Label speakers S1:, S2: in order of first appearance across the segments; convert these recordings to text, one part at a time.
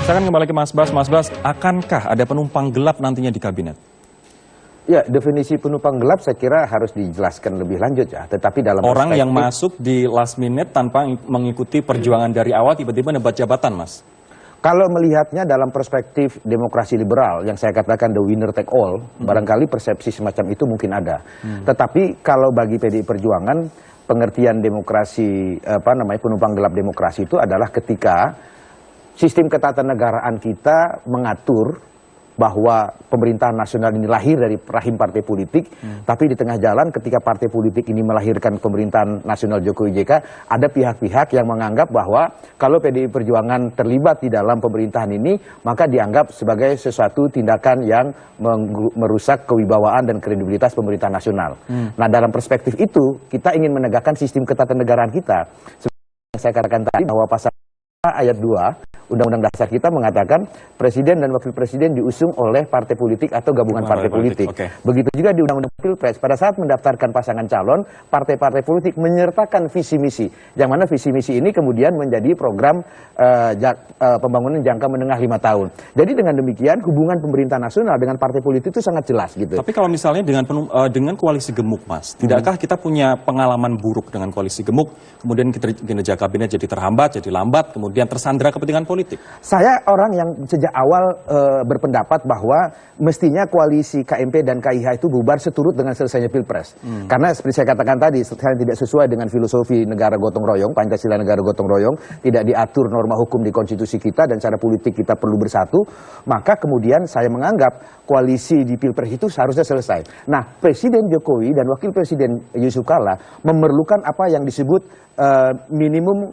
S1: Saya akan kembali ke Mas Bas. Mas Bas, akankah ada penumpang gelap nantinya di kabinet?
S2: Ya, definisi penumpang gelap saya kira harus dijelaskan lebih lanjut ya. Tetapi dalam
S1: orang yang masuk di last minute tanpa mengikuti perjuangan dari awal tiba-tiba dapat jabatan, Mas.
S2: Kalau melihatnya dalam perspektif demokrasi liberal yang saya katakan the winner take all, barangkali persepsi semacam itu mungkin ada. Tetapi kalau bagi PDI Perjuangan, pengertian demokrasi penumpang gelap demokrasi itu adalah ketika sistem ketatanegaraan kita mengatur bahwa pemerintahan nasional ini lahir dari rahim partai politik, tapi di tengah jalan ketika partai politik ini melahirkan pemerintahan nasional Jokowi JK, ada pihak-pihak yang menganggap bahwa kalau PDI Perjuangan terlibat di dalam pemerintahan ini, maka dianggap sebagai sesuatu tindakan yang merusak kewibawaan dan kredibilitas pemerintahan nasional. Nah, dalam perspektif itu, kita ingin menegakkan sistem ketatanegaraan kita. Seperti yang saya katakan tadi, bahwa pasal ayat 2 Undang-Undang Dasar kita mengatakan Presiden dan Wakil Presiden diusung oleh partai politik atau gabungan partai politik. Begitu juga di Undang-Undang Pilpres, pada saat mendaftarkan pasangan calon, partai-partai politik menyertakan visi misi, yang mana visi misi ini kemudian menjadi program pembangunan jangka menengah 5 tahun. Jadi dengan demikian hubungan pemerintah nasional dengan partai politik itu sangat jelas gitu.
S1: Tapi kalau misalnya dengan koalisi gemuk, Mas, tidakkah kita punya pengalaman buruk dengan koalisi gemuk, kemudian kinerja kabinet jadi terhambat, jadi lambat, kemudian tersandra kepentingan politik?
S2: Saya orang yang sejak awal berpendapat bahwa mestinya koalisi KMP dan KIH itu bubar seturut dengan selesainya Pilpres. Karena seperti saya katakan tadi, tidak sesuai dengan filosofi negara gotong royong, Pancasila negara gotong royong, tidak diatur norma hukum di konstitusi kita dan cara politik kita perlu bersatu, maka kemudian saya menganggap koalisi di Pilpres itu seharusnya selesai. Nah, Presiden Jokowi dan Wakil Presiden Yusuf Kalla memerlukan apa yang disebut minimum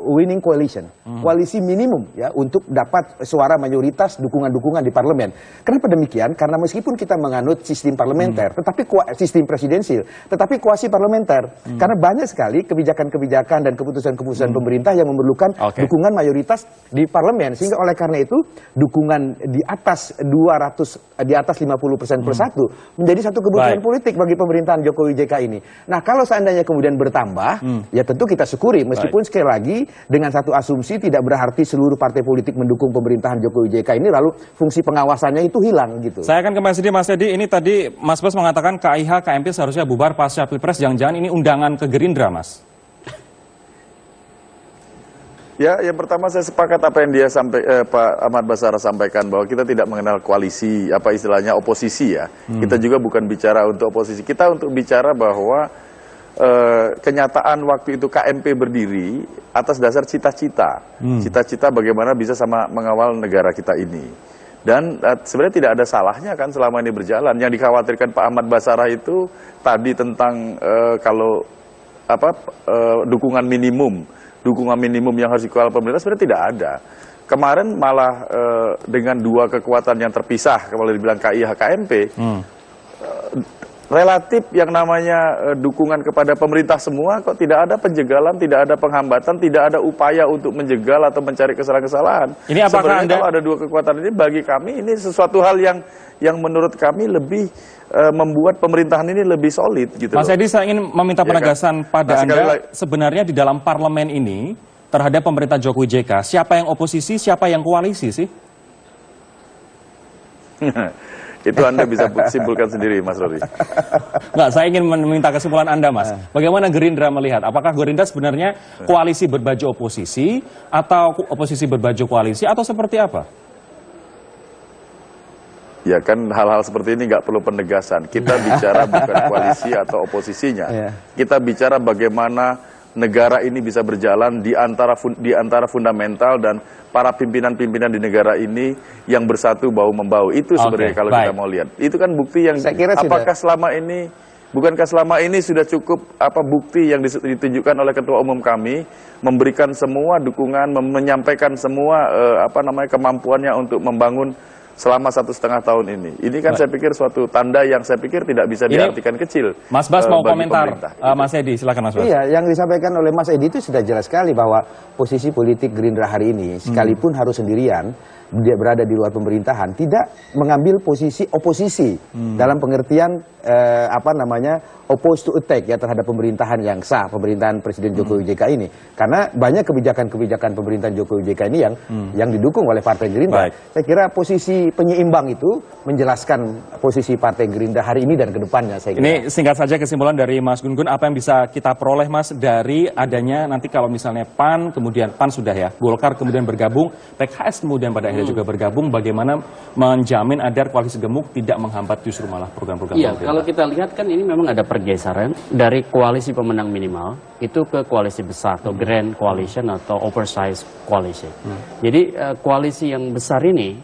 S2: winning coalition, koalisi minimum ya untuk dapat suara mayoritas dukungan-dukungan di parlemen. Kenapa demikian? Karena meskipun kita menganut sistem parlementer, tetapi sistem presidensil, tetapi kuasi parlementer. Karena banyak sekali kebijakan-kebijakan dan keputusan-keputusan pemerintah yang memerlukan dukungan mayoritas di parlemen, sehingga oleh karena itu dukungan di atas 50% persatu menjadi satu kebutuhan politik bagi pemerintahan Jokowi JK ini. Nah, kalau seandainya kemudian bertambah, ya tentu kita syukuri, meskipun sekali lagi dengan satu asumsi tidak berarti seluruh partai politik mendukung pemerintahan Jokowi JK ini lalu fungsi pengawasannya itu hilang gitu.
S1: Saya akan ke Mas Edi, ini tadi Mas Bas mengatakan KIH, KMP seharusnya bubar pasca Pilpres, jangan-jangan ini undangan ke Gerindra, Mas?
S3: Ya, yang pertama saya sepakat apa yang Pak Ahmad Basara sampaikan, bahwa kita tidak mengenal koalisi, apa istilahnya oposisi ya. Kita juga bukan bicara untuk oposisi, kita untuk bicara bahwa kenyataan waktu itu KMP berdiri atas dasar cita-cita, cita-cita bagaimana bisa sama mengawal negara kita ini. Dan sebenarnya tidak ada salahnya kan selama ini berjalan. Yang dikhawatirkan Pak Ahmad Basara itu tadi tentang dukungan minimum yang harus dikawal pemerintah, sebenarnya tidak ada. Kemarin malah dengan dua kekuatan yang terpisah, kalau dibilang KIH, KMP, relatif yang namanya dukungan kepada pemerintah semua kok tidak ada penjagalan, tidak ada penghambatan, tidak ada upaya untuk menjegal atau mencari kesalahan-kesalahan.
S1: Ini apakah
S3: Sebenarnya kalau ada dua kekuatan ini, bagi kami ini sesuatu hal yang menurut kami lebih membuat pemerintahan ini lebih solid gitu.
S1: Mas Edi, saya ingin meminta penegasan pada Anda, sebenarnya di dalam parlemen ini terhadap pemerintah Jokowi JK, siapa yang oposisi, siapa yang koalisi sih?
S3: Itu Anda bisa simpulkan sendiri, Mas Rory.
S1: Enggak, saya ingin meminta kesimpulan Anda, Mas. Bagaimana Gerindra melihat? Apakah Gerindra sebenarnya koalisi berbaju oposisi, atau oposisi berbaju koalisi, atau seperti apa?
S3: Ya kan hal-hal seperti ini nggak perlu penegasan. Kita bicara bukan koalisi atau oposisinya. Kita bicara bagaimana negara ini bisa berjalan di antara fundamental dan para pimpinan-pimpinan di negara ini yang bersatu bahu-membahu. Itu sebenarnya kalau kita mau lihat. Itu kan bukti yang apakah bukankah selama ini sudah cukup bukti yang ditunjukkan oleh Ketua Umum kami, memberikan semua dukungan, menyampaikan semua kemampuannya untuk membangun selama 1,5 tahun ini. Ini kan saya pikir suatu tanda yang saya pikir tidak bisa diartikan kecil.
S1: Mas Bas mau komentar, Mas Edi, silakan Mas Bas.
S2: Iya, yang disampaikan oleh Mas Edi itu sudah jelas sekali bahwa posisi politik Gerindra hari ini, sekalipun harus sendirian, dia berada di luar pemerintahan tidak mengambil posisi oposisi dalam pengertian opposed to attack ya terhadap pemerintahan yang sah, pemerintahan Presiden Jokowi JK ini, karena banyak kebijakan-kebijakan pemerintahan Jokowi JK ini yang didukung oleh Partai Gerindra. Saya kira posisi penyeimbang itu menjelaskan posisi Partai Gerindra hari ini dan kedepannya. Saya kira.
S1: Ini singkat saja kesimpulan dari Mas Gun Gun, apa yang bisa kita peroleh Mas dari adanya nanti kalau misalnya PAN, kemudian PAN sudah ya, Golkar kemudian bergabung, PKS kemudian pada akhirnya juga bergabung, bagaimana menjamin agar koalisi gemuk tidak menghambat justru malah program-program
S4: Iya, kalau kita lihat kan ini memang ada pergeseran dari koalisi pemenang minimal itu ke koalisi besar atau grand coalition atau oversized coalition. Jadi koalisi yang besar ini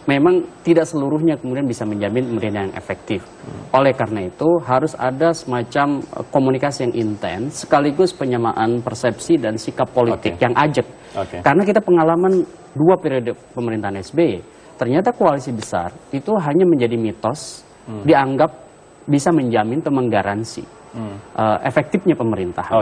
S4: memang tidak seluruhnya kemudian bisa menjamin pemerintahan yang efektif. Oleh karena itu harus ada semacam komunikasi yang intens sekaligus penyamaan persepsi dan sikap politik yang ajak. Karena kita pengalaman 2 periode pemerintahan SBY, ternyata koalisi besar itu hanya menjadi mitos, dianggap bisa menjamin atau menggaransi efektifnya pemerintahan.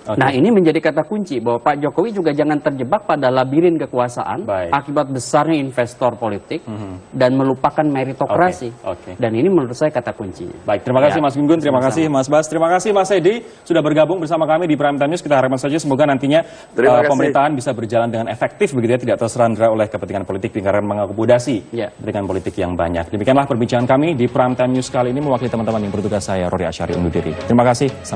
S4: Nah, ini menjadi kata kunci bahwa Pak Jokowi juga jangan terjebak pada labirin kekuasaan akibat besarnya investor politik dan melupakan meritokrasi. Dan ini menurut saya kata kuncinya.
S1: Baik, terima kasih Mas Gun Gun, terima kasih Mas Bas, terima kasih Mas Edi sudah bergabung bersama kami di Prime Time News. Kita harapkan saja semoga nantinya pemerintahan bisa berjalan dengan efektif begitu ya, tidak terserandra oleh kepentingan politik lingkaran mengakomodasi kepentingan politik yang banyak. Demikianlah perbincangan kami di Prime Time News kali ini, mewakili teman-teman yang bertugas, saya Rory Asyari undur diri. Terima kasih.